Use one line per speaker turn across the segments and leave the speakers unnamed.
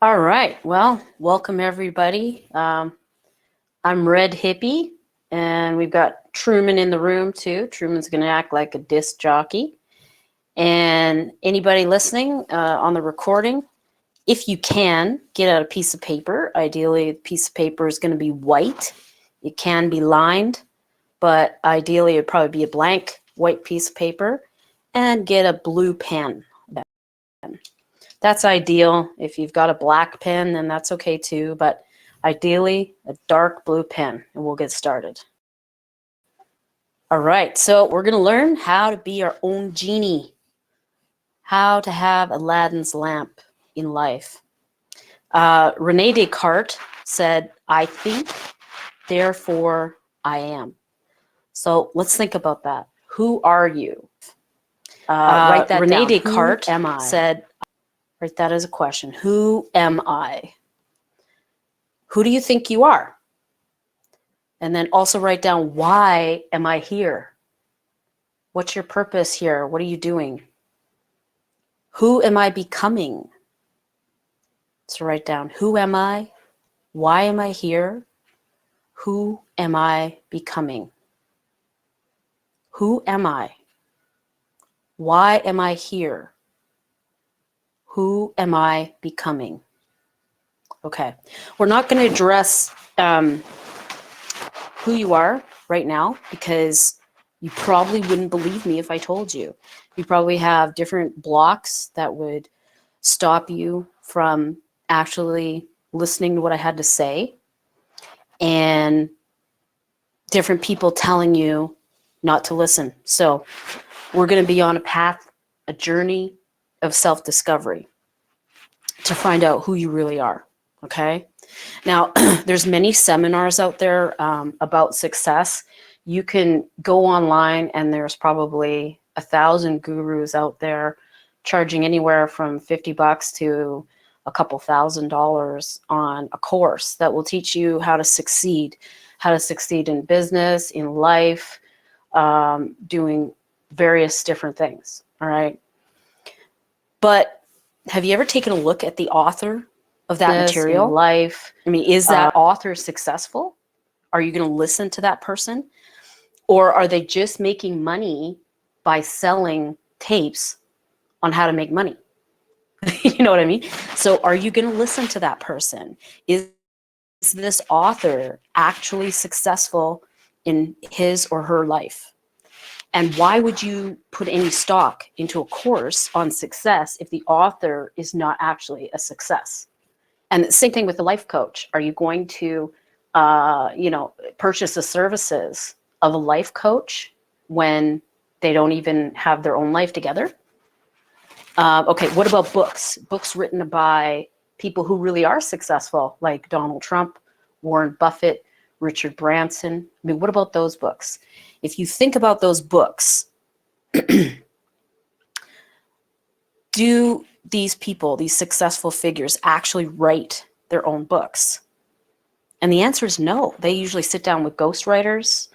All right. Well, welcome everybody. I'm Red Hippie, and we've got Truman in the room too. Truman's going to act like a disc jockey. And anybody listening on the recording, if you can, get out a piece of paper. Ideally, the piece of paper is going to be white. It can be lined, but ideally, it'd probably be a blank white piece of paper. And get a blue pen. That's ideal. If you've got a black pen, then that's okay too. But ideally, a dark blue pen, and we'll get started. All right, so we're going to learn how to be our own genie, how to have Aladdin's lamp in life. Rene Descartes said, I think, therefore I am. So let's think about that. Who are you? Write that
Rene
down.
Descartes
Who am I? Said, write that as a question. Who am I? Who do you think you are? And then also write down, why am I here? What's your purpose here? What are you doing? Who am I becoming? So write down, who am I? Why am I here? Who am I becoming? Who am I? Why am I here? Who am I becoming? Okay, we're not going to address who you are right now because you probably wouldn't believe me if I told you. You probably have different blocks that would stop you from actually listening to what I had to say, and different people telling you not to listen. So we're going to be on a path, a journey of self-discovery to find out who you really are. Okay. Now, there's many seminars out there about success. You can go online and there's probably 1,000 gurus out there charging anywhere from $50 to a couple $1,000 on a course that will teach you how to succeed in business, in life, doing various different things. All right. But have you ever taken a look at the author of that material? In life? I mean, is that author successful? Are you going to listen to that person? Or are they just making money by selling tapes on how to make money? You know what I mean? So are you going to listen to that person? Is this author actually successful in his or her life? And why would you put any stock into a course on success if the author is not actually a success? And the same thing with the life coach. Are you going to, purchase the services of a life coach when they don't even have their own life together? Okay, what about books? Books written by people who really are successful, like Donald Trump, Warren Buffett, Richard Branson. I mean, what about those books? If you think about those books, do these people, these successful figures, actually write their own books? And the answer is no. They usually sit down with ghostwriters,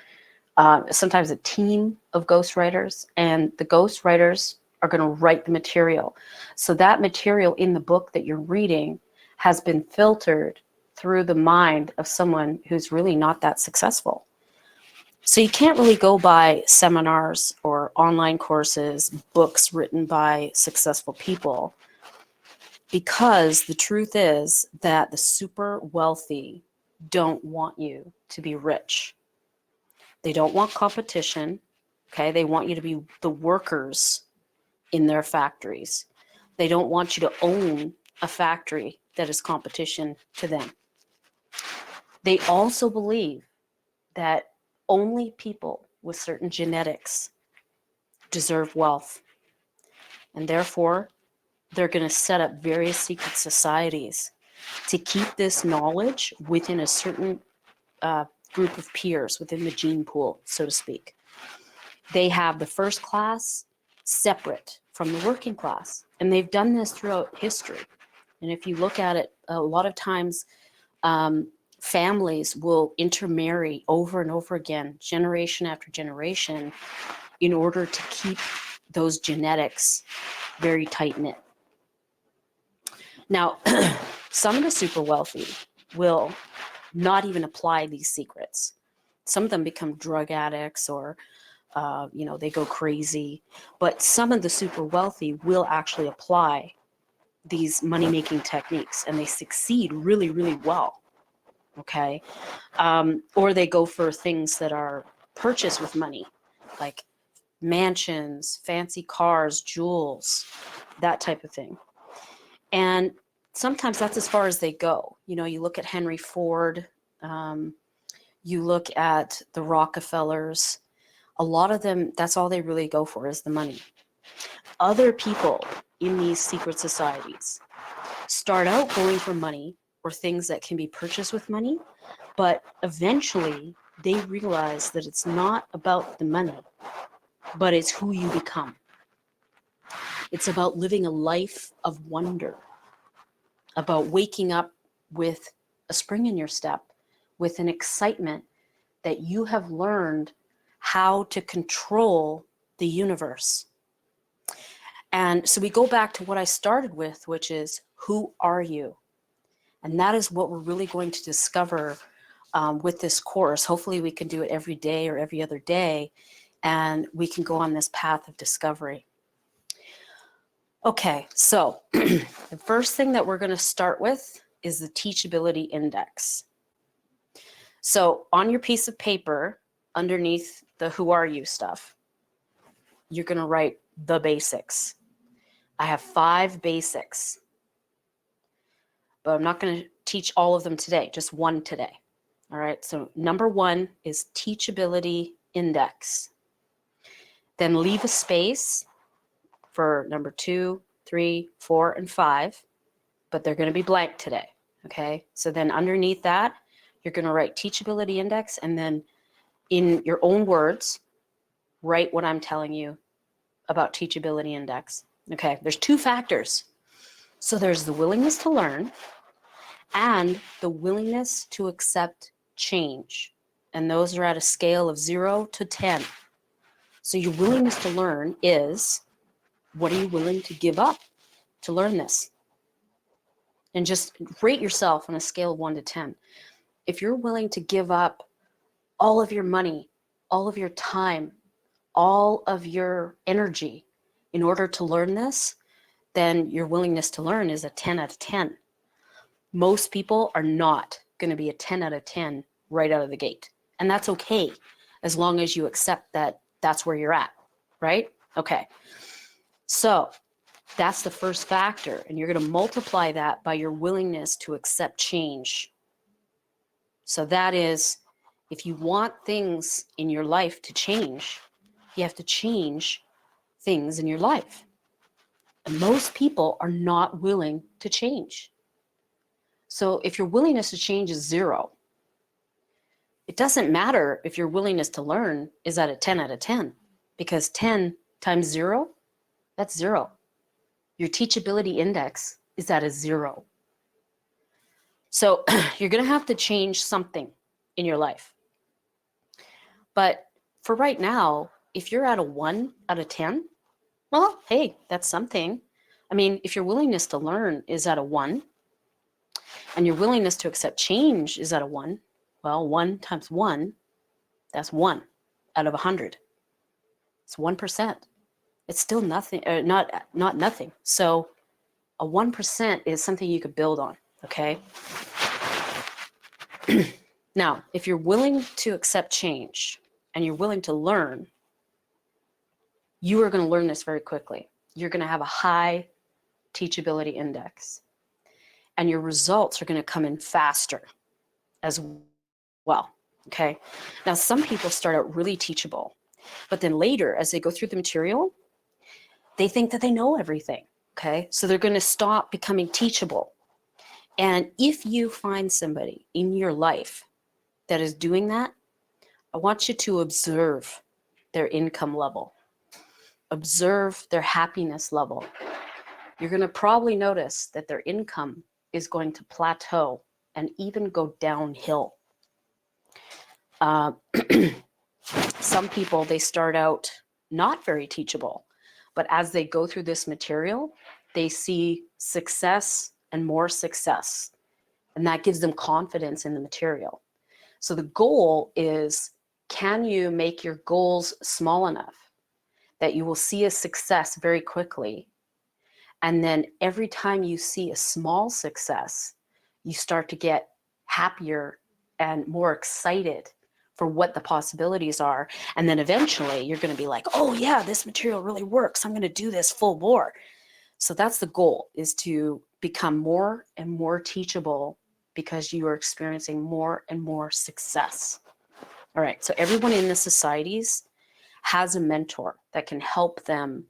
sometimes a team of ghostwriters, and the ghostwriters are going to write the material. So that material in the book that you're reading has been filtered through the mind of someone who's really not that successful. So you can't really go by seminars or online courses, books written by successful people, because the truth is that the super wealthy don't want you to be rich. They don't want competition. Okay, they want you to be the workers in their factories. They don't want you to own a factory that is competition to them. They also believe that only people with certain genetics deserve wealth. And therefore, they're going to set up various secret societies to keep this knowledge within a certain group of peers, within the gene pool, so to speak. They have the first class separate from the working class. And they've done this throughout history. And if you look at it, a lot of times families will intermarry over and over again, generation after generation, in order to keep those genetics very tight knit. Now, Some of the super wealthy will not even apply these secrets. Some of them become drug addicts or, they go crazy. But some of the super wealthy will actually apply these money-making techniques, and they succeed really, really well. Okay. Or they go for things that are purchased with money, like mansions, fancy cars, jewels, that type of thing. And sometimes that's as far as they go. You look at Henry Ford, you look at the Rockefellers, a lot of them, that's all they really go for is the money. Other people in these secret societies start out going for money or things that can be purchased with money, but eventually they realize that it's not about the money, but it's who you become. It's about living a life of wonder, about waking up with a spring in your step, with an excitement that you have learned how to control the universe. And so we go back to what I started with, which is, who are you? And that is what we're really going to discover with this course. Hopefully we can do it every day or every other day, and we can go on this path of discovery. Okay, so the first thing that we're going to start with is the Teachability Index. So on your piece of paper, underneath the who are you stuff, you're going to write the basics. I have 5 basics, but I'm not going to teach all of them today, just one today. All right, so number 1 is Teachability Index. Then leave a space for number 2, 3, 4, and 5, but they're going to be blank today. Okay, so then underneath that, you're going to write Teachability Index, and then in your own words, write what I'm telling you about Teachability Index. Okay, there's 2 factors. So there's the willingness to learn and the willingness to accept change. And those are at a scale of 0 to 10. So your willingness to learn is, what are you willing to give up to learn this? And just rate yourself on a scale of 1 to 10. If you're willing to give up all of your money, all of your time, all of your energy in order to learn this, then your willingness to learn is a 10 out of 10. Most people are not going to be a 10 out of 10 right out of the gate. And that's okay, as long as you accept that that's where you're at, right? Okay. So that's the first factor. And you're going to multiply that by your willingness to accept change. So that is, if you want things in your life to change, you have to change things in your life. And most people are not willing to change. So if your willingness to change is 0, it doesn't matter if your willingness to learn is at a 10 out of 10, because 10 times 0, that's 0. Your Teachability Index is at a 0. So you're going to have to change something in your life. But for right now, if you're at a 1 out of 10, well, hey, that's something. I mean, if your willingness to learn is at a 1, and your willingness to accept change is at a 1, well, 1 times 1, that's 1 out of 100. It's 1%. It's still nothing, not nothing. So a 1% is something you could build on, okay? Now, if you're willing to accept change and you're willing to learn, you are going to learn this very quickly. You're going to have a high Teachability Index, and your results are going to come in faster as well, okay? Now, some people start out really teachable, but then later, as they go through the material, they think that they know everything, okay? So they're going to stop becoming teachable. And if you find somebody in your life that is doing that, I want you to observe their income level, observe their happiness level. You're going to probably notice that their income is going to plateau and even go downhill. Some people, they start out not very teachable, but as they go through this material, they see success and more success. And that gives them confidence in the material. So the goal is, can you make your goals small enough that you will see a success very quickly? And then every time you see a small success, you start to get happier and more excited for what the possibilities are. And then eventually you're going to be like, oh yeah, this material really works. I'm going to do this full bore. So that's the goal, is to become more and more teachable because you are experiencing more and more success. All right. So everyone in the societies has a mentor that can help them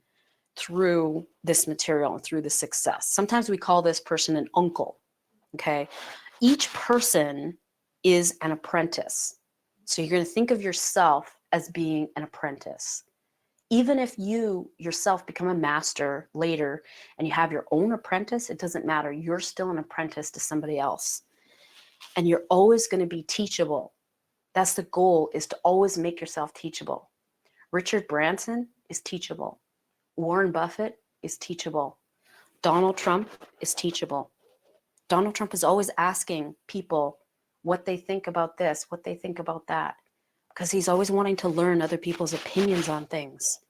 through this material and through the success. Sometimes we call this person an uncle. Okay. Each person is an apprentice. So you're going to think of yourself as being an apprentice. Even if you yourself become a master later and you have your own apprentice, it doesn't matter. You're still an apprentice to somebody else. And you're always going to be teachable. That's the goal, is to always make yourself teachable. Richard Branson is teachable. Warren Buffett is teachable. Donald Trump is teachable. Donald Trump is always asking people what they think about this, what they think about that, because he's always wanting to learn other people's opinions on things.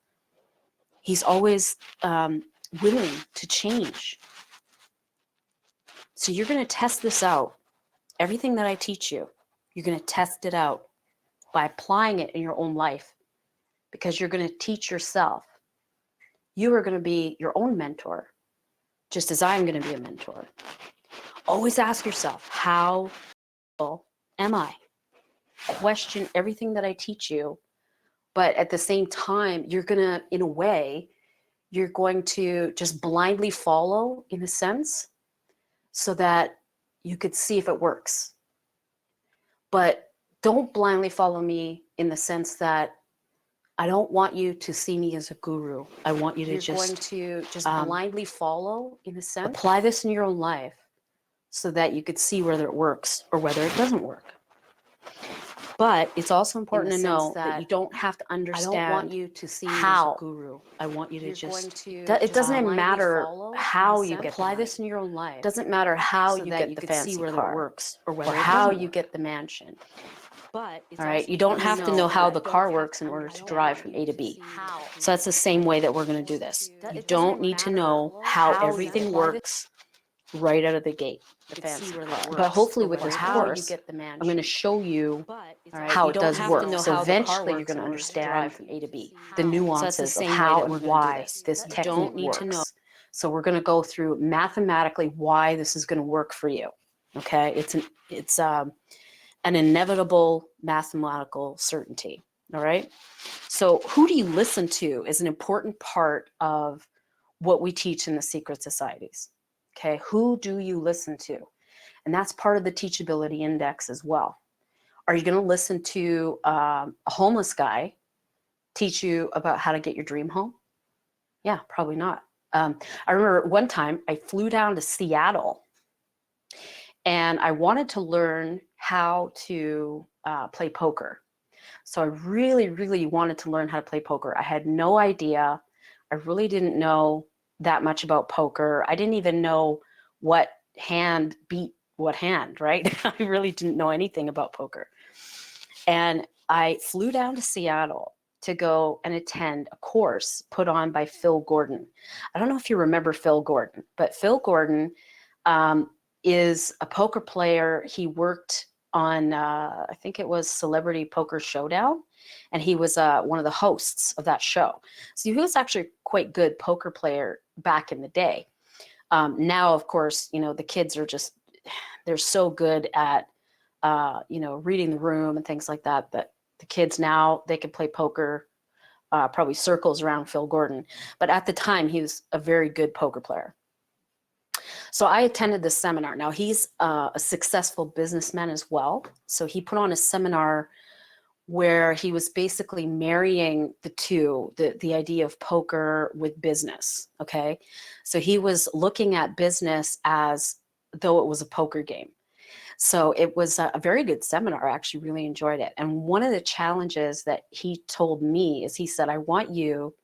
He's always willing to change. So you're going to test this out. Everything that I teach you, you're going to test it out by applying it in your own life, because you're going to teach yourself. You are going to be your own mentor, just as I'm going to be a mentor. Always ask yourself, how am I? Question everything that I teach you, but at the same time, you're going to, in a way, you're going to just blindly follow, in a sense, so that you could see if it works. But don't blindly follow me in the sense that I don't want you to see me as a guru. I want you to just blindly follow, in a sense. Apply this in your own life so that you could see whether it works or whether it doesn't work. But it's also important to know that you don't have to understand. I don't want you to see how. As a guru. I want you to it doesn't matter how you get. Apply this in your own life. It doesn't matter how you get the fancy car, whether it works or how you get the mansion. But all right, you don't have to know how the car works in order to drive from A to B. So that's the same way that we're going to do this. You don't need to know how everything works right out of the gate. But hopefully with this course, I'm going to show you how it does work. So eventually you're going to understand from A to B the nuances of how and why this technique works. So we're going to go through mathematically why this is going to work for you. Okay, it's an inevitable mathematical certainty. All right. So who do you listen to is an important part of what we teach in the secret societies. Okay. Who do you listen to? And that's part of the teachability index as well. Are you going to listen to a homeless guy teach you about how to get your dream home? Yeah, probably not. I remember one time I flew down to Seattle and I wanted to learn how to play poker. So I really, really wanted to learn how to play poker. I had no idea. I really didn't know that much about poker. I didn't even know what hand beat what hand, right? I really didn't know anything about poker. And I flew down to Seattle to go and attend a course put on by Phil Gordon. I don't know if you remember Phil Gordon, but Phil Gordon is a poker player. He worked on, I think it was Celebrity Poker Showdown, and he was one of the hosts of that show. So he was actually a quite good poker player back in the day. Now, of course, the kids are just, they're so good at, reading the room and things like that, that the kids now, they can play poker, probably circles around Phil Gordon. But at the time, he was a very good poker player. So I attended this seminar. Now, he's a successful businessman as well. So he put on a seminar where he was basically marrying the two, the idea of poker with business, okay? So he was looking at business as though it was a poker game. So it was a very good seminar. I actually really enjoyed it. And one of the challenges that he told me is, he said, I want you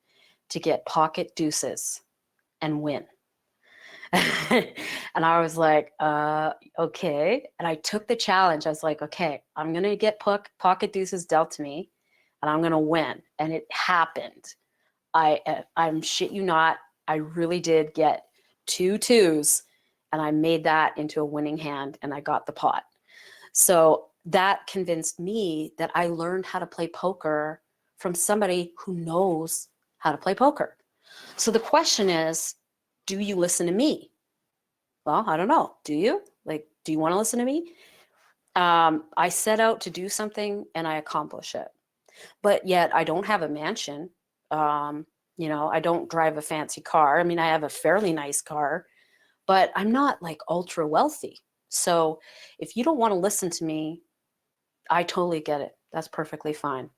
to get pocket deuces and win. And I was like, okay. And I took the challenge. I was like, okay, I'm going to get pocket deuces dealt to me and I'm going to win. And it happened. I'm shit you not. I really did get 2 2s and I made that into a winning hand and I got the pot. So that convinced me that I learned how to play poker from somebody who knows how to play poker. So the question is, do you listen to me? Well, I don't know. Do you? Like, do you want to listen to me? I set out to do something and I accomplish it. But yet I don't have a mansion. I don't drive a fancy car. I mean, I have a fairly nice car, but I'm not like ultra wealthy. So if you don't want to listen to me, I totally get it. That's perfectly fine.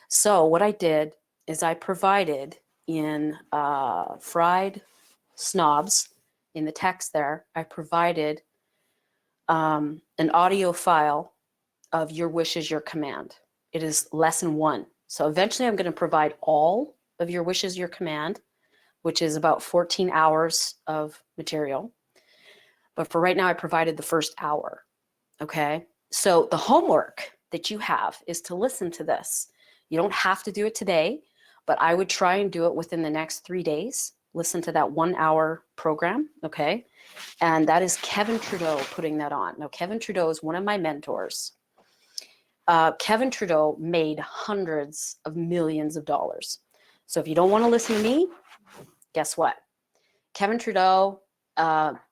So what I did is I provided in fried snobs in the text there, I provided an audio file of Your Wish is Your Command. It is lesson 1. So eventually I'm going to provide all of Your Wish is Your Command, which is about 14 hours of material. But for right now, I provided the first hour. Okay. So the homework that you have is to listen to this. You don't have to do it today, but I would try and do it within the next 3 days. Listen to that 1 hour program. Okay. And that is Kevin Trudeau putting that on. Now, Kevin Trudeau is one of my mentors. Kevin Trudeau made hundreds of millions of dollars. So if you don't want to listen to me, guess what? Kevin Trudeau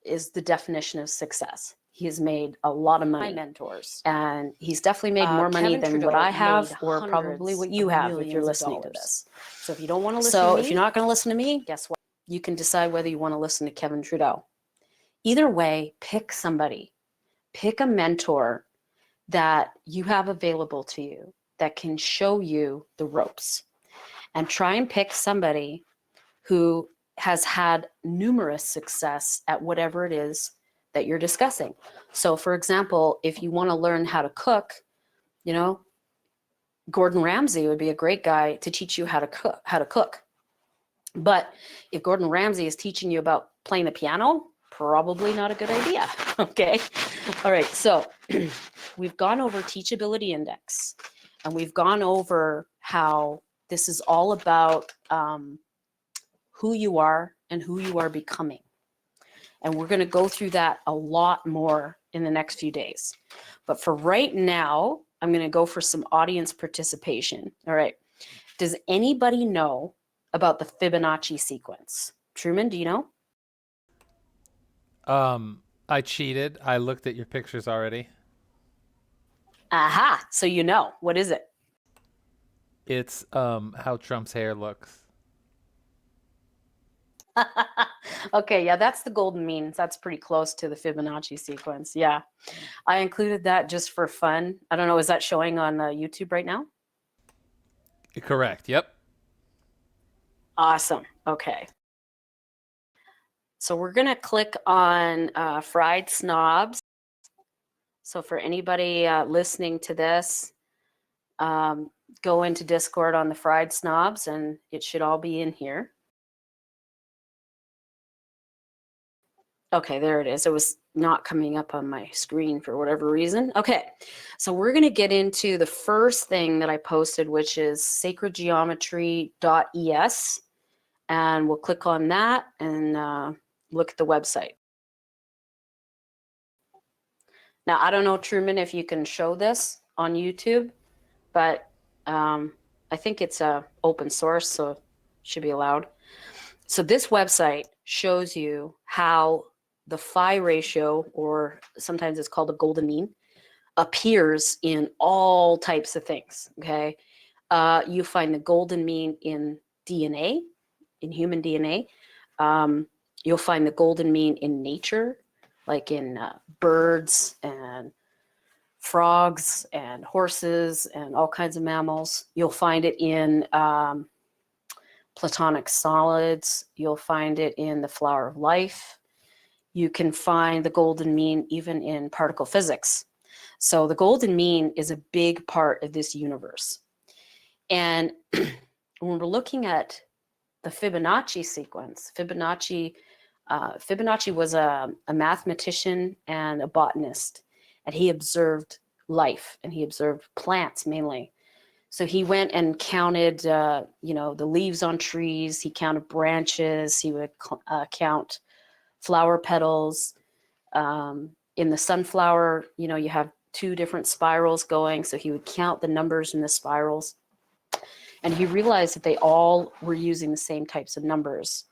is the definition of success. He has made a lot of money. My mentors. And he's definitely made more money than what I have or probably what you have if you're listening to this. So if you don't want to listen to me, if you're not going to listen to me, guess what? You can decide whether you want to listen to Kevin Trudeau. Either way, pick somebody. Pick a mentor that you have available to you that can show you the ropes. And try and pick somebody who has had numerous success at whatever it is that you're discussing. So for example, if you want to learn how to cook, Gordon Ramsay would be a great guy to teach you how to cook. But if Gordon Ramsay is teaching you about playing the piano, probably not a good idea. Okay. All right. So we've gone over Teachability Index and we've gone over how this is all about who you are and who you are becoming. And we're going to go through that a lot more in the next few days. But for right now, I'm going to go for some audience participation. All right. Does anybody know about the Fibonacci sequence? Truman, do you know?
I cheated. I looked at your pictures already.
Aha. So you know. What is it?
It's how Trump's hair looks.
Okay, yeah, that's the golden mean. That's pretty close to the Fibonacci sequence. Yeah. I included that just for fun. I don't know, is that showing on YouTube right now?
Correct. Yep.
Awesome. Okay. So we're going to click on Fried Snobs. So for anybody listening to this, go into Discord on the Fried Snobs and it should all be in here. Okay, there it is. It was not coming up on my screen for whatever reason. Okay, so we're going to get into the first thing that I posted, which is sacredgeometry.es. And we'll click on that and look at the website. Now, I don't know, Truman, if you can show this on YouTube, but I think it's open source, so it should be allowed. So this website shows you how the phi ratio, or sometimes it's called a golden mean, appears in all types of things, okay? You find the golden mean in DNA, in human DNA. You'll find the golden mean in nature, like in birds and frogs and horses and all kinds of mammals. You'll find it in platonic solids. You'll find it in the flower of life. You can find the golden mean even in particle physics. So the golden mean is a big part of this universe. And when we're looking at the Fibonacci sequence, Fibonacci Fibonacci was a mathematician and a botanist, and he observed life and he observed plants mainly. So he went and counted, the leaves on trees. He counted branches. He would count flower petals. In the sunflower, you have two different spirals going. So he would count the numbers in the spirals. And he realized that they all were using the same types of numbers.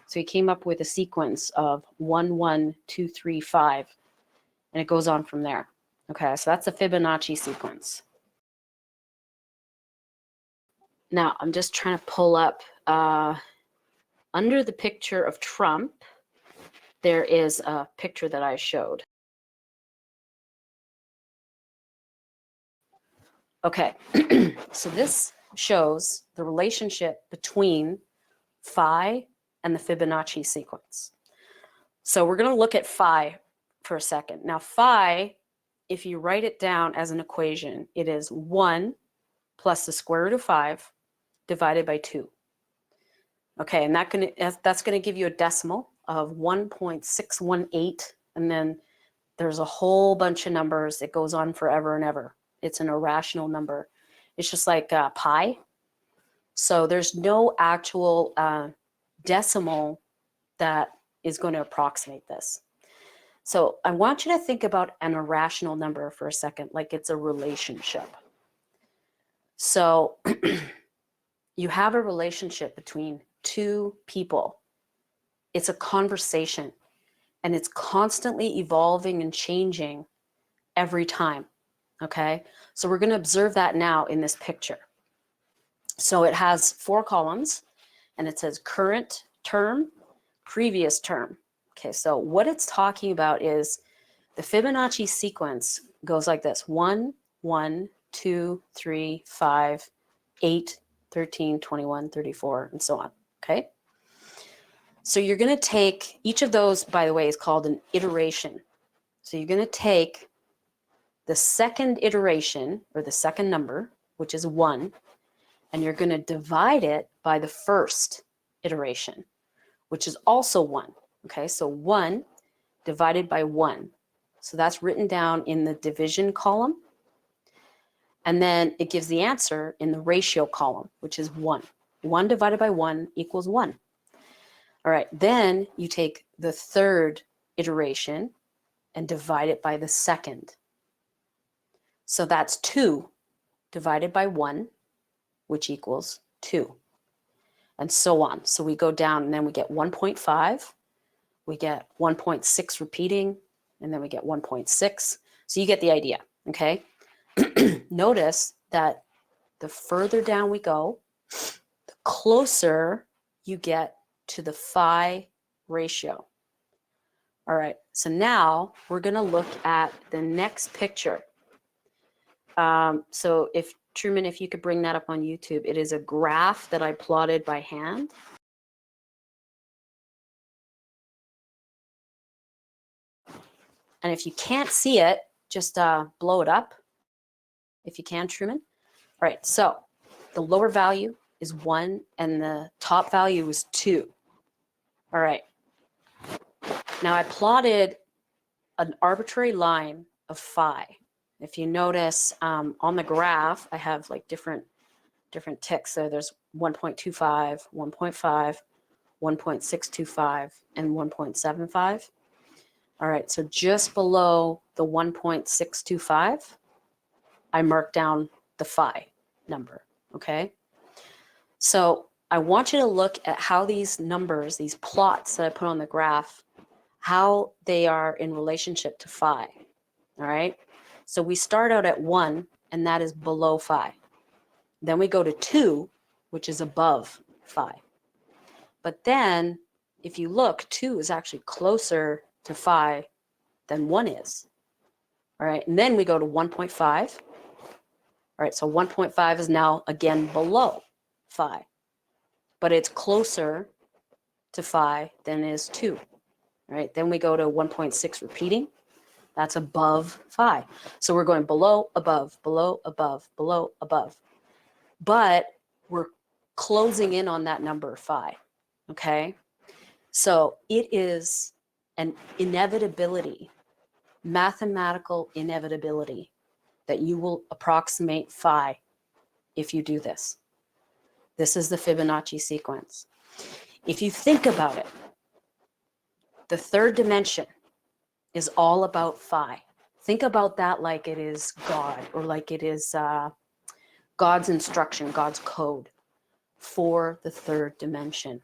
So he came up with a sequence of 1, 1, 2, 3, 5, and it goes on from there. Okay, so that's a Fibonacci sequence. Now, I'm just trying to pull up, under the picture of Trump, there is a picture that I showed. Okay, so this shows the relationship between phi and the Fibonacci sequence. So we're going to look at phi for a second. Now, phi, if you write it down as an equation, it is 1 plus the square root of 5 divided by 2. Okay, and that's going to give you a decimal of 1.618, and then there's a whole bunch of numbers. It goes on forever and ever. It's an irrational number. It's just like pi. So there's no actual decimal that is going to approximate this. So I want you to think about an irrational number for a second, like it's a relationship. So you have a relationship between two people. It's a conversation, and it's constantly evolving and changing every time. Okay, so we're going to observe that now in this picture. So it has 4 columns, and it says current term, previous term. Okay, so what it's talking about is the Fibonacci sequence goes like this: 1, 1, 2, 3, 5, 8, 13, 21, 34, and so on. Okay, so you're going to take each of those, by the way, is called an iteration. So you're going to take the second iteration, or the second number, which is 1, and you're going to divide it by the first iteration, which is also 1. Okay, so 1 divided by 1. So that's written down in the division column. And then it gives the answer in the ratio column, which is 1. 1 divided by 1 equals 1. All right, then you take the third iteration and divide it by the second. So that's 2 divided by 1, which equals 2, and so on. So we go down, and then we get 1.5, we get 1.6 repeating, and then we get 1.6. So you get the idea, okay? Notice that the further down we go, the closer you get to the phi ratio. All right, so now we're going to look at the next picture. So if Truman, if you could bring that up on YouTube, it is a graph that I plotted by hand. And if you can't see it, just blow it up if you can, Truman. All right, so the lower value is 1 and the top value is 2. All right. Now I plotted an arbitrary line of phi. If you notice on the graph, I have like different ticks. So there's 1.25, 1.5, 1.625, and 1.75. All right, so just below the 1.625, I marked down the phi number, okay? So I want you to look at how these numbers, these plots that I put on the graph, how they are in relationship to phi, all right? So we start out at 1, and that is below phi. Then we go to 2, which is above phi. But then, if you look, 2 is actually closer to phi than 1 is. All right, and then we go to 1.5. All right, so 1.5 is now again below phi, but it's closer to phi than is 2. All right, then we go to 1.6 repeating. That's above phi. So we're going below, above, below, above, below, above. But we're closing in on that number phi, okay? So it is an inevitability, mathematical inevitability, that you will approximate phi if you do this. This is the Fibonacci sequence. If you think about it, the third dimension is all about phi. Think about that like it is God, or like it is God's instruction, God's code for the third dimension.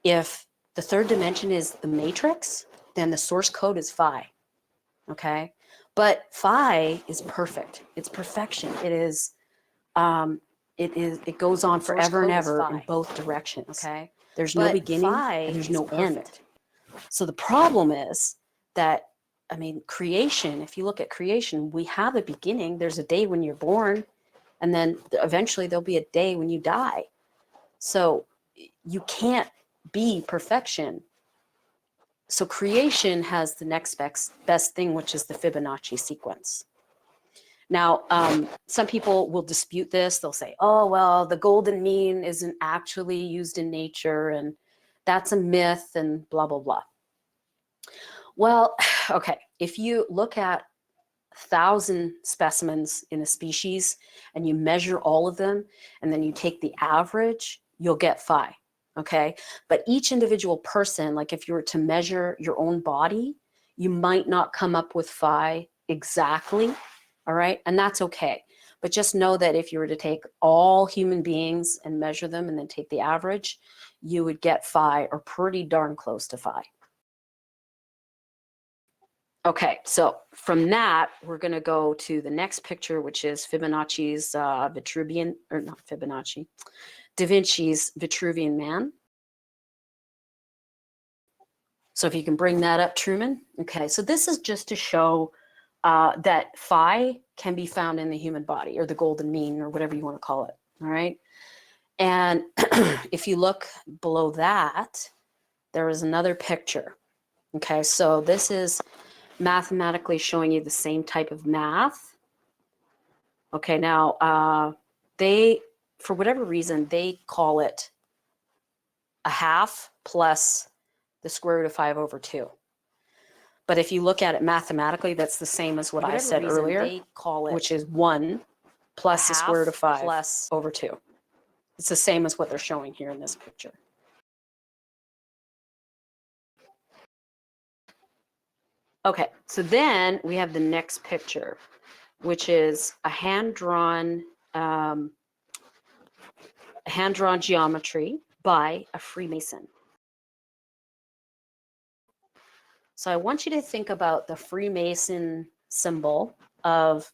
If the third dimension is the matrix, then the source code is phi. Okay, but phi is perfect. It's perfection. It goes on forever and ever in both directions. Okay, there's no beginning and there's no end. So the problem is that, I mean, creation, if you look at creation, we have a beginning. There's a day when you're born, and then eventually there'll be a day when you die. So you can't be perfection. So creation has the next best thing, which is the Fibonacci sequence. Now, some people will dispute this. They'll say, oh, well, the golden mean isn't actually used in nature, and that's a myth, and blah, blah, blah. Well, okay, if you look at 1,000 specimens in a species and you measure all of them, and then you take the average, you'll get phi, okay? But each individual person, like if you were to measure your own body, you might not come up with phi exactly, all right? And that's okay. But just know that if you were to take all human beings and measure them and then take the average, you would get phi, or pretty darn close to phi. Okay, so from that, we're going to go to the next picture, which is Fibonacci's Vitruvian, or not Fibonacci, Da Vinci's Vitruvian Man. So if you can bring that up, Truman. Okay, so this is just to show that phi can be found in the human body, or the golden mean, or whatever you want to call it, all right? And if you look below that, there is another picture. Okay, so this is mathematically showing you the same type of math. Okay, now they, for whatever reason, they call it a half plus the square root of 5 over 2. But if you look at it mathematically, that's the same as what I said earlier, they call it, which is 1 plus the square root of 5 plus over 2. It's the same as what they're showing here in this picture. Okay, so then we have the next picture, which is a hand-drawn geometry by a Freemason. So I want you to think about the Freemason symbol of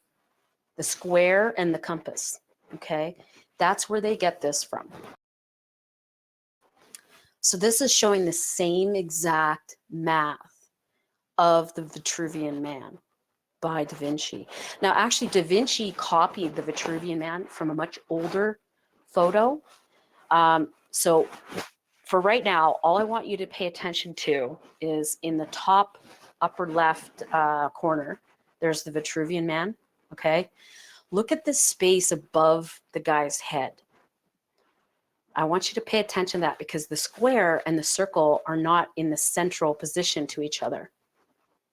the square and the compass, okay? That's where they get this from. So this is showing the same exact math of the Vitruvian Man by Da Vinci. Now, actually, Da Vinci copied the Vitruvian Man from a much older photo. So for right now, all I want you to pay attention to is in the top upper left corner, there's the Vitruvian Man, okay? Look at the space above the guy's head. I want you to pay attention to that, because the square and the circle are not in the central position to each other.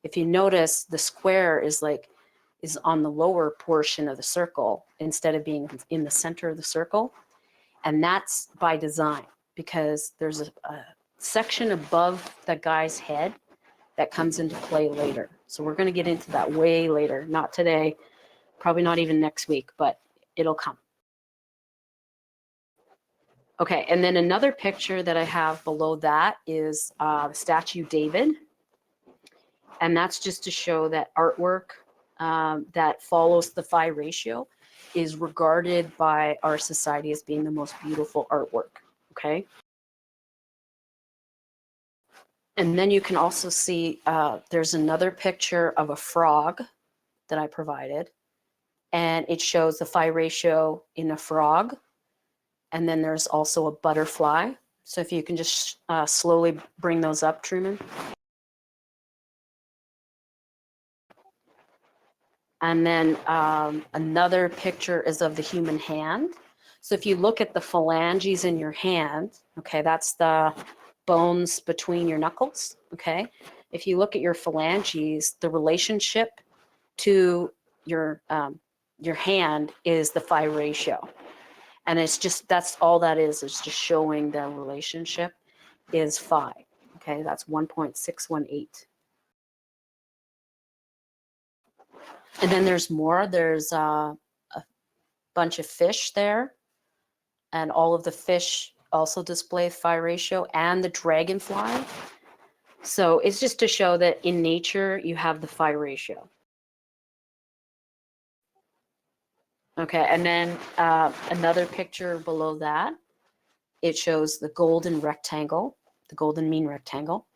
If you notice, the square is on the lower portion of the circle instead of being in the center of the circle. And that's by design, because there's a section above the guy's head that comes into play later. So we're going to get into that way later, not today, probably not even next week, but it'll come. Okay, and then another picture that I have below that is the statue David. And that's just to show that artwork that follows the phi ratio is regarded by our society as being the most beautiful artwork, okay? And then you can also see there's another picture of a frog that I provided, and it shows the phi ratio in a frog. And then there's also a butterfly. So if you can just slowly bring those up, Truman. And then another picture is of the human hand. So if you look at the phalanges in your hand, okay, that's the bones between your knuckles, okay? If you look at your phalanges, the relationship to your hand is the phi ratio. And it's just, that's all that is just showing the relationship is phi. Okay, that's 1.618. And then there's more. There's a bunch of fish there. And all of the fish also display phi ratio, and the dragonfly. So it's just to show that in nature, you have the phi ratio. Okay, and then another picture below that, it shows the golden rectangle, the golden mean rectangle.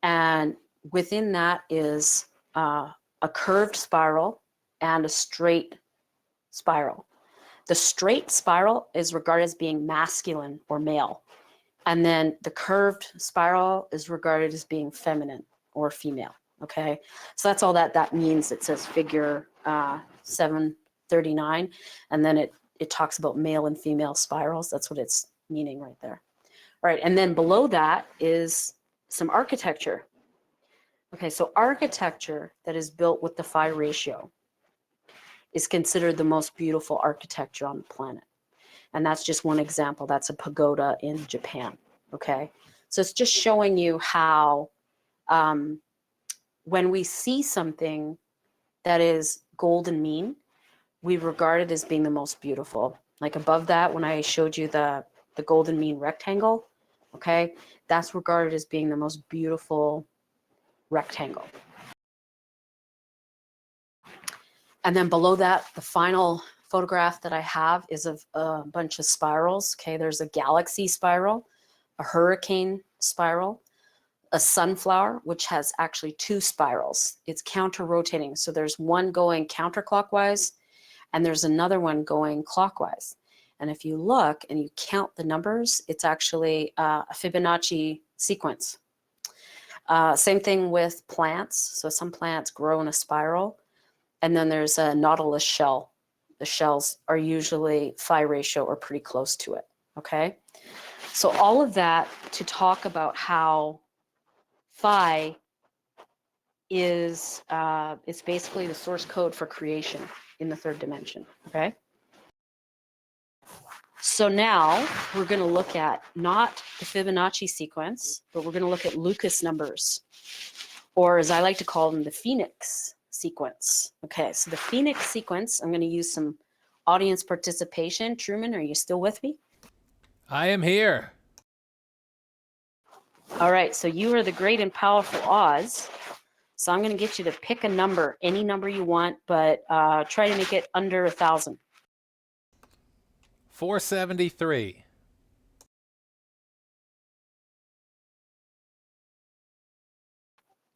And within that is a curved spiral and a straight spiral. The straight spiral is regarded as being masculine or male. And then the curved spiral is regarded as being feminine or female. Okay, so that's all that means. It says figure 739, and then it talks about male and female spirals. That's what it's meaning right there. All right, and then below that is some architecture. Okay, so architecture that is built with the phi ratio is considered the most beautiful architecture on the planet. And that's just one example. That's a pagoda in Japan. Okay, so it's just showing you how when we see something that is golden mean, we regard it as being the most beautiful. Like above that, when I showed you the golden mean rectangle, okay, that's regarded as being the most beautiful rectangle. And then below that, the final photograph that I have is of a bunch of spirals. Okay, there's a galaxy spiral, a hurricane spiral, a sunflower, which has actually two spirals. It's counter-rotating. So there's one going counterclockwise, and there's another one going clockwise. And if you look and you count the numbers, it's actually a Fibonacci sequence. Same thing with plants. So some plants grow in a spiral. And then there's a nautilus shell. The shells are usually phi ratio or pretty close to it, okay? So all of that to talk about how phi is, it's basically the source code for creation in the third dimension, okay? So now we're gonna look at not the Fibonacci sequence, but we're gonna look at Lucas numbers, or as I like to call them, the Phoenix sequence. Okay, so the Phoenix sequence, I'm going to use some audience participation. Truman, are you still with me?
I am here.
All right, so you are the great and powerful Oz. So I'm going to get you to pick a number, any number you want, but try to make it under 1,000.
473.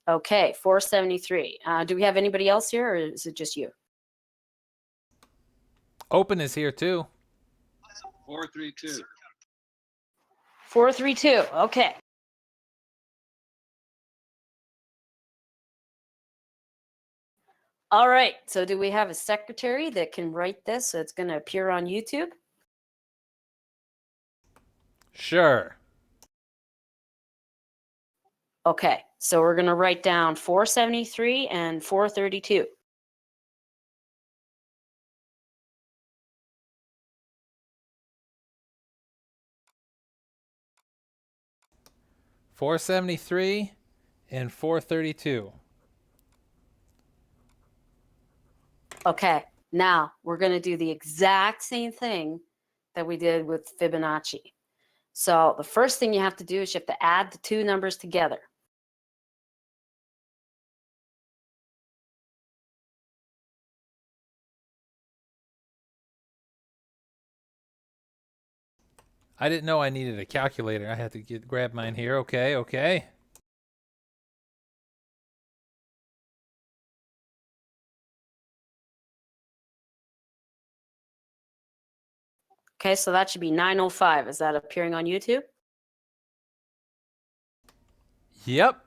Okay, 473. Do we have anybody else here, or is it just you?
Open is here too.
432.
432. Okay. All right. So do we have a secretary that can write this so it's going to appear on YouTube?
Sure.
Okay. So we're going to write down 473 and 432.
$473 and $432.
Okay, now we're going to do the exact same thing that we did with Fibonacci. So the first thing you have to do is you have to add the two numbers together.
I didn't know I needed a calculator. I had to grab mine here. Okay, okay.
Okay, so that should be 905. Is that appearing on YouTube?
Yep.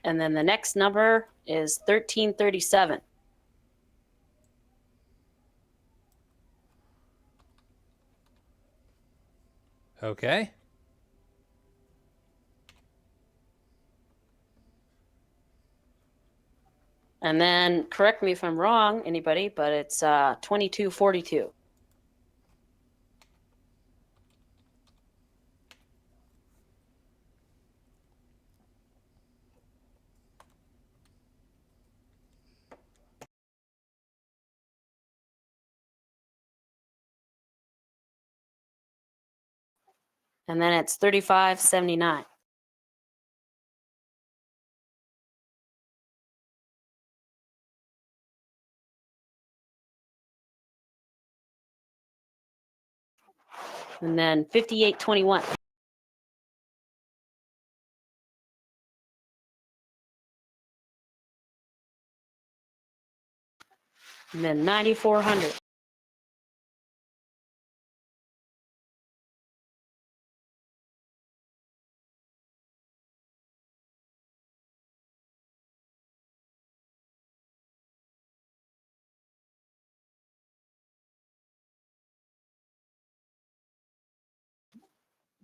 And then the next number is 1337.
Okay.
And then correct me if I'm wrong, anybody, but it's 2242. And then it's 3579. And then 5821. And then 9400.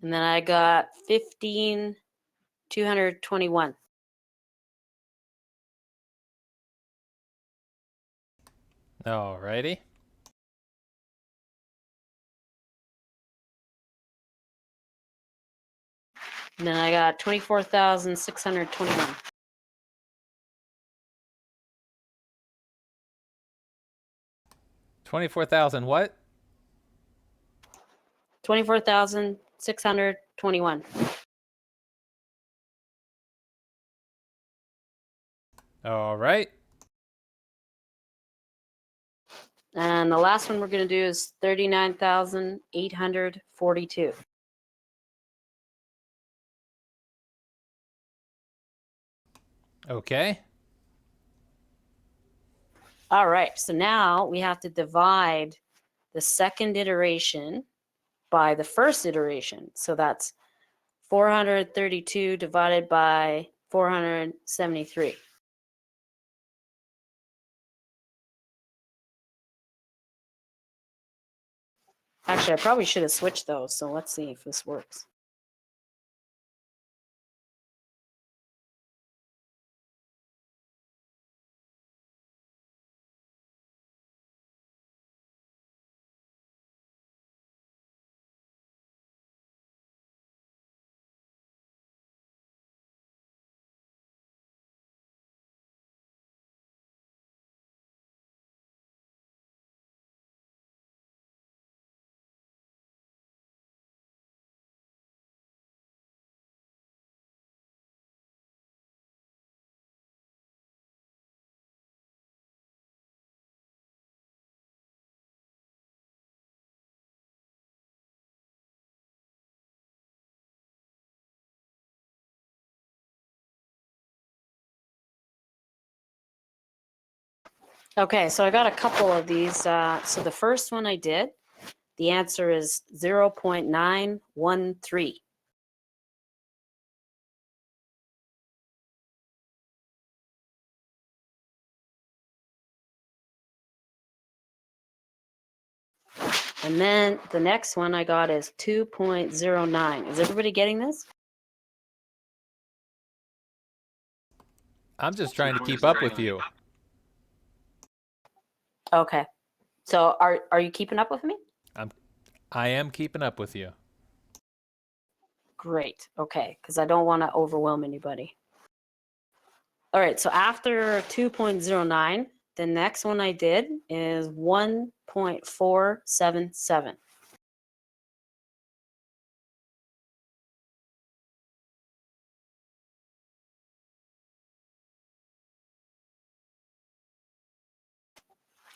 And then I got 15221.
Alrighty.
And then I got 24,621.
24,000 what?
24,621.
All right.
And the last one we're going to do is 39,842.
Okay.
All right, so now we have to divide the second iteration by the first iteration. So that's 432 divided by 473. Actually, I probably should have switched those, so let's see if this works. Okay, so I got a couple of these. So the first one I did, the answer is 0.913. And then the next one I got is 2.09. Is everybody getting this?
I'm just trying to keep up with you.
Okay. So are you keeping up with me?
I am keeping up with you.
Great. Okay, because I don't want to overwhelm anybody. All right, so after 2.09, the next one I did is 1.477.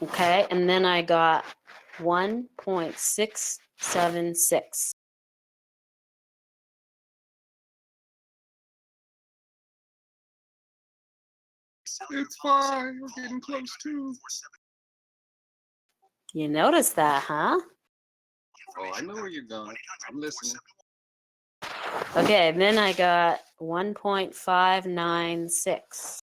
Okay, and then I got 1.676.
It's fine. We're getting close too.
You noticed that, huh?
Oh, I know where you're going. I'm listening.
Okay, and then I got 1.596.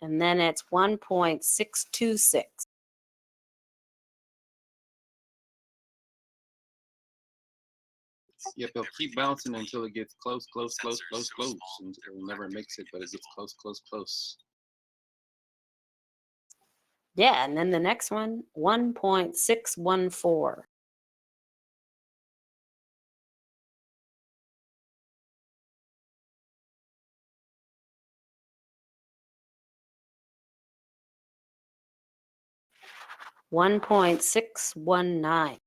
and then it's 1.626.
Yep, it'll keep bouncing until it gets close, close, close, close, close. And it will never makes it, but it gets close, close, close.
Yeah, and then the next one, 1.614. $1.619.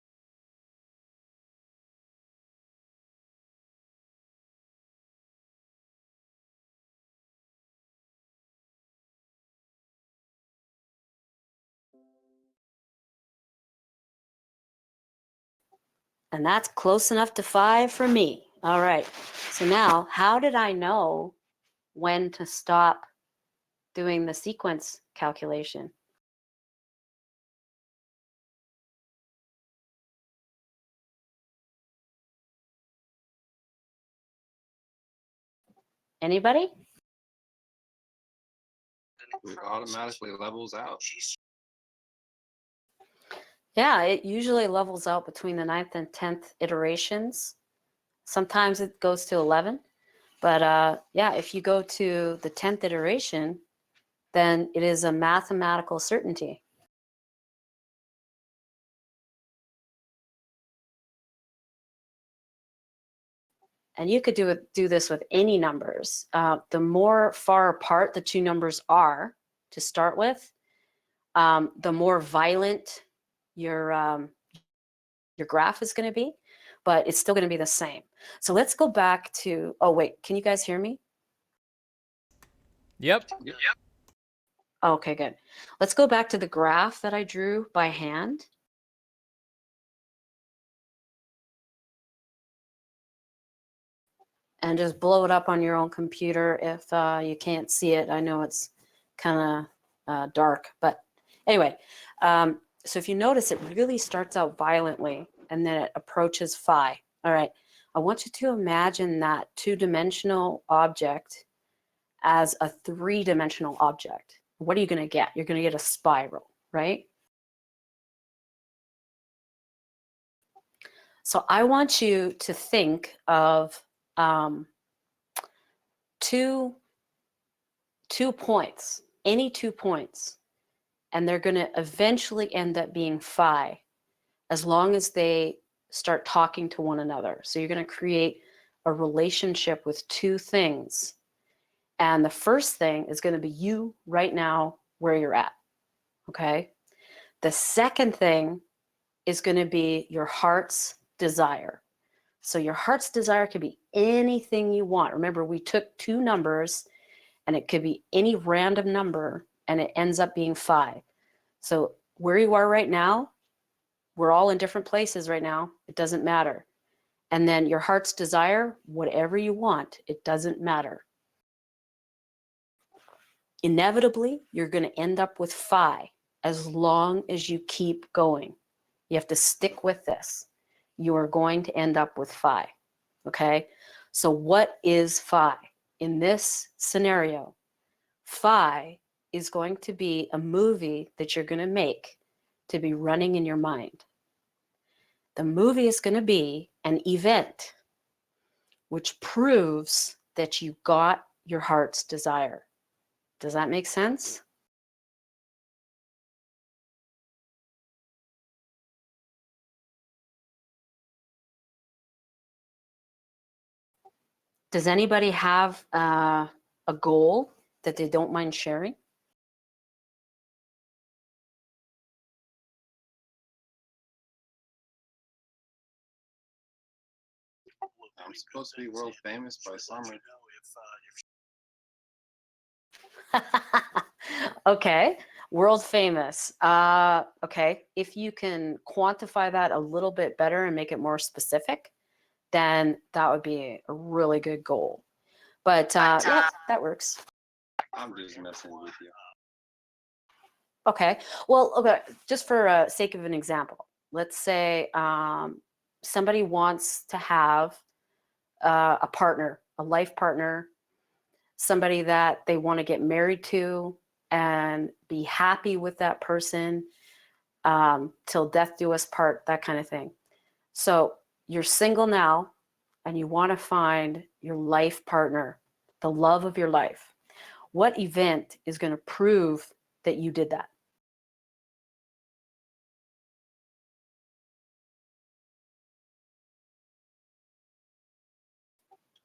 And that's close enough to 5 for me. All right. So now, how did I know when to stop doing the sequence calculation? Anybody?
It automatically levels out.
Yeah, it usually levels out between the 9th and 10th iterations. Sometimes it goes to 11. But yeah, if you go to the 10th iteration, then it is a mathematical certainty. And you could do this with any numbers. The more far apart the two numbers are to start with, the more violent your graph is going to be, but it's still going to be the same. So let's go back to, oh wait, can you guys hear me?
Yep.
Okay, good. Let's go back to the graph that I drew by hand. And just blow it up on your own computer if you can't see it. I know it's kind of dark, but anyway. So if you notice, it really starts out violently and then it approaches phi. All right. I want you to imagine that two-dimensional object as a three-dimensional object. What are you going to get? You're going to get a spiral, right? So I want you to think of two points, any 2 points, and they're going to eventually end up being phi as long as they start talking to one another. So you're going to create a relationship with two things. And the first thing is going to be you right now where you're at. Okay. The second thing is going to be your heart's desire. So your heart's desire could be anything you want. Remember, we took two numbers and it could be any random number and it ends up being phi. So where you are right now, we're all in different places right now. It doesn't matter. And then your heart's desire, whatever you want, it doesn't matter. Inevitably, you're going to end up with phi as long as you keep going. You have to stick with this. You are going to end up with phi. Okay? So what is phi? In this scenario, phi is going to be a movie that you're going to make to be running in your mind. The movie is going to be an event which proves that you got your heart's desire. Does that make sense? Does anybody have a goal that they don't mind sharing?
I'm supposed to be world famous by summer.
Okay, world famous. Okay, if you can quantify that a little bit better and make it more specific, then that would be a really good goal. But yeah, that works.
I'm just messing with you.
Okay, well, okay, just for sake of an example, let's say somebody wants to have a partner, a life partner, somebody that they want to get married to, and be happy with that person till death do us part, that kind of thing. So you're single now and you want to find your life partner, the love of your life. What event is going to prove that you did that?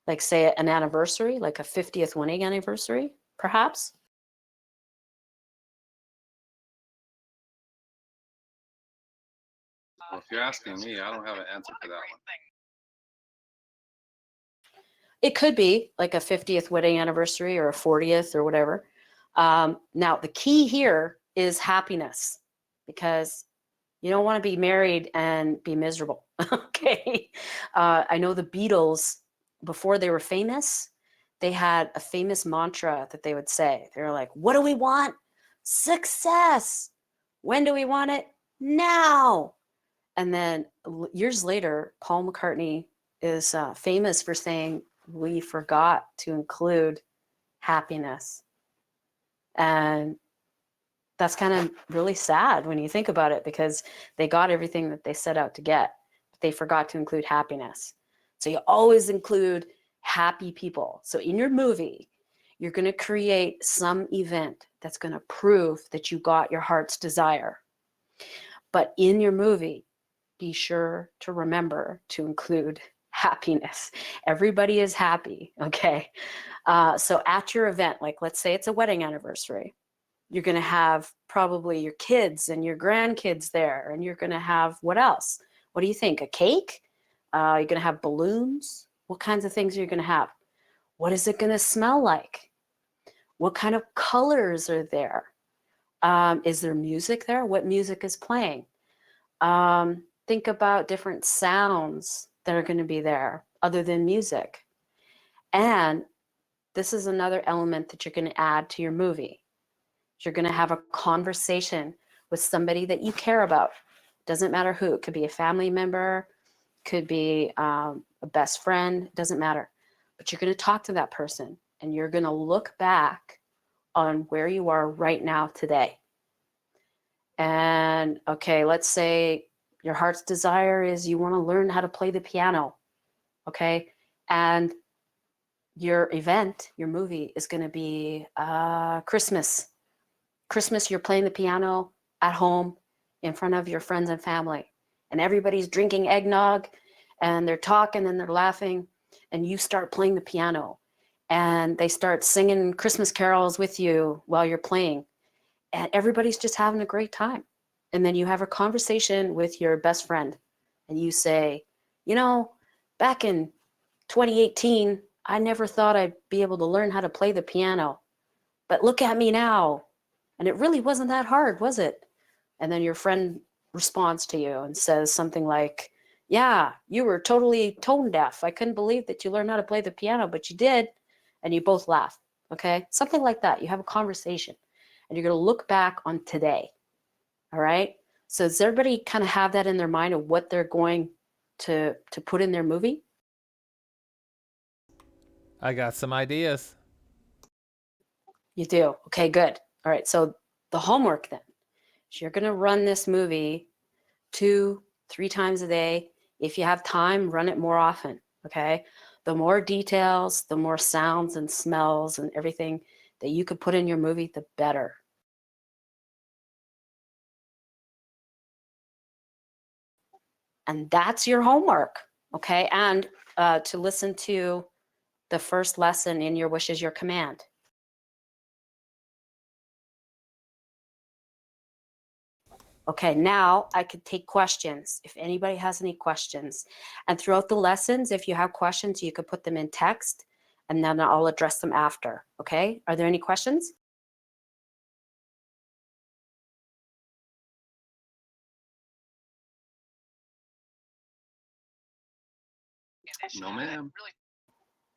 Like, say, an anniversary, like a 50th wedding anniversary, perhaps?
Well, if you're asking me, I don't have an answer for that one.
It could be like a 50th wedding anniversary or a 40th or whatever. Now, the key here is happiness, because you don't want to be married and be miserable. Okay. I know the Beatles, before they were famous, they had a famous mantra that they would say. They were like, what do we want? Success. When do we want it? Now. And then years later, Paul McCartney is famous for saying, we forgot to include happiness. And that's kind of really sad when you think about it, because they got everything that they set out to get, but they forgot to include happiness. So you always include happy people. So in your movie, you're going to create some event that's going to prove that you got your heart's desire. But in your movie, be sure to remember to include happiness. Everybody is happy, okay? So at your event, like let's say it's a wedding anniversary, you're going to have probably your kids and your grandkids there, and you're going to have what else? What do you think? A cake? You're going to have balloons? What kinds of things are you going to have? What is it going to smell like? What kind of colors are there? Is there music there? What music is playing? Think about different sounds that are going to be there other than music. And this is another element that you're going to add to your movie. You're going to have a conversation with somebody that you care about. Doesn't matter who. It could be a family member, could be a best friend, doesn't matter. But you're going to talk to that person, and you're going to look back on where you are right now today. And okay, let's say your heart's desire is you want to learn how to play the piano, okay? And your event, your movie, is going to be Christmas. Christmas, you're playing the piano at home in front of your friends and family, and everybody's drinking eggnog, and they're talking and they're laughing, and you start playing the piano, and they start singing Christmas carols with you while you're playing, and everybody's just having a great time. And then you have a conversation with your best friend, and you say, you know, back in 2018, I never thought I'd be able to learn how to play the piano, but look at me now. And it really wasn't that hard, was it? And then your friend responds to you and says something like, yeah, you were totally tone deaf. I couldn't believe that you learned how to play the piano, but you did. And you both laugh, okay? Something like that. You have a conversation, and you're going to look back on today, all right? So does everybody kind of have that in their mind of what they're going to put in their movie?
I got some ideas.
You do. Okay, good. All right. So the homework then is you're going to run this movie 2-3 times a day. If you have time, run it more often. Okay. The more details, the more sounds and smells and everything that you could put in your movie, the better. And that's your homework. Okay. And to listen to the first lesson in Your Wish is Your Command. Okay, now I could take questions if anybody has any questions. And throughout the lessons, if you have questions, you could put them in text, and then I'll address them after. Okay, are there any questions?
No, ma'am.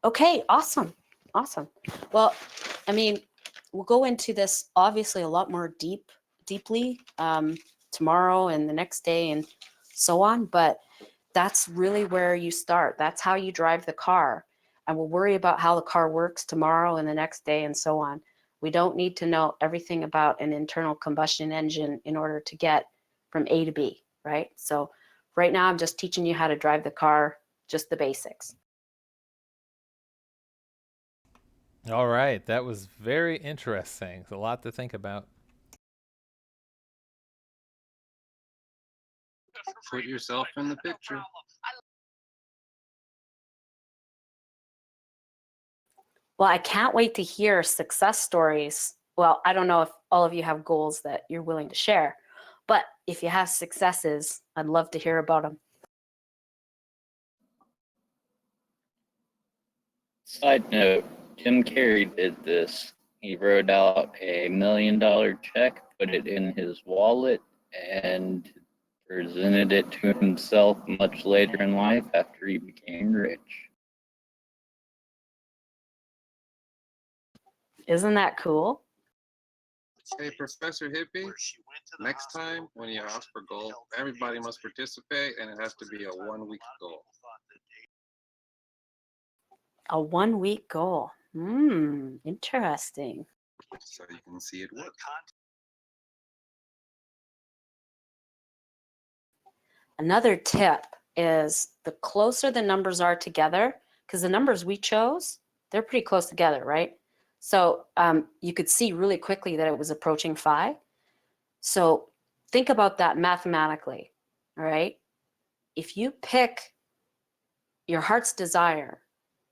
Okay, awesome. Awesome. Well, I mean, we'll go into this obviously a lot more deeply tomorrow and the next day and so on, but that's really where you start. That's how you drive the car. And we'll worry about how the car works tomorrow and the next day and so on. We don't need to know everything about an internal combustion engine in order to get from A to B, right? So right now I'm just teaching you how to drive the car, just the basics.
All right, that was very interesting. It's a lot to think about.
Put yourself in the picture.
Well, I can't wait to hear success stories. Well, I don't know if all of you have goals that you're willing to share, but if you have successes, I'd love to hear about them.
Side note, Jim Carrey did this. He wrote out $1 million check, put it in his wallet, and presented it to himself much later in life after he became rich.
Isn't that cool?
Hey, Professor Hippie, next time when you ask for goal, everybody must participate and it has to be a 1 week goal.
A 1 week goal. Interesting.
So you can see it work.
Another tip is the closer the numbers are together, because the numbers we chose, they're pretty close together, right? So you could see really quickly that it was approaching 5. So think about that mathematically, all right? If you pick your heart's desire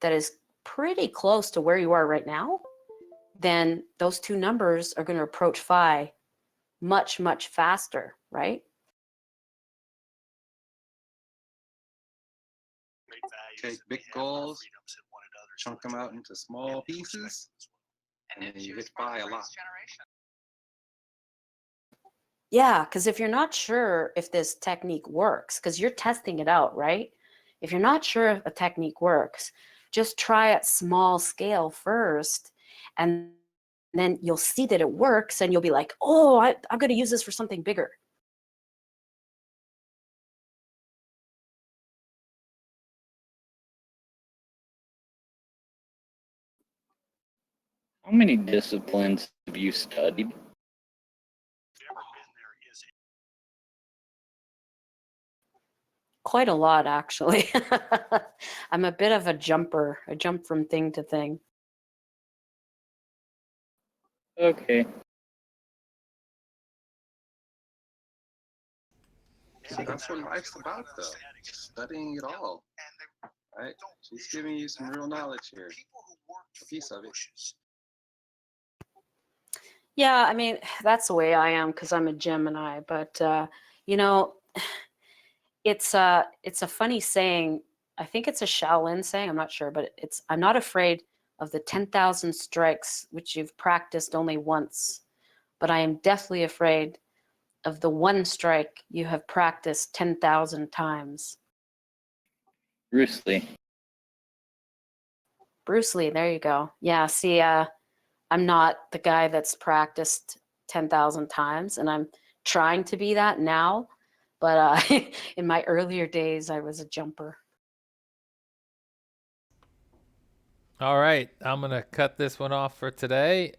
that is pretty close to where you are right now, then those two numbers are going to approach 5 much, much faster, right?
Take big goals, chunk them out into small pieces, and then you hit 5 a lot.
Yeah, because if you're not sure if this technique works, because you're testing it out, right? If you're not sure if a technique works, just try at small scale first, and then you'll see that it works, and you'll be like, oh, I'm going to use this for something bigger.
How many disciplines have you studied?
Quite a lot, actually. I'm a bit of a jumper. I jump from thing to thing.
Okay.
See, that's what life's about, though. Studying it all. Right? She's giving you some real knowledge here. A piece of it.
Yeah, I mean, that's the way I am because I'm a Gemini. But, you know, it's a funny saying. I think it's a Shaolin saying. I'm not sure, but I'm not afraid of the 10,000 strikes which you've practiced only once, but I am deathly afraid of the one strike you have practiced 10,000 times.
Bruce Lee.
Bruce Lee, there you go. Yeah, see, I'm not the guy that's practiced 10,000 times, and I'm trying to be that now. But in my earlier days, I was a jumper.
All right, I'm going to cut this one off for today.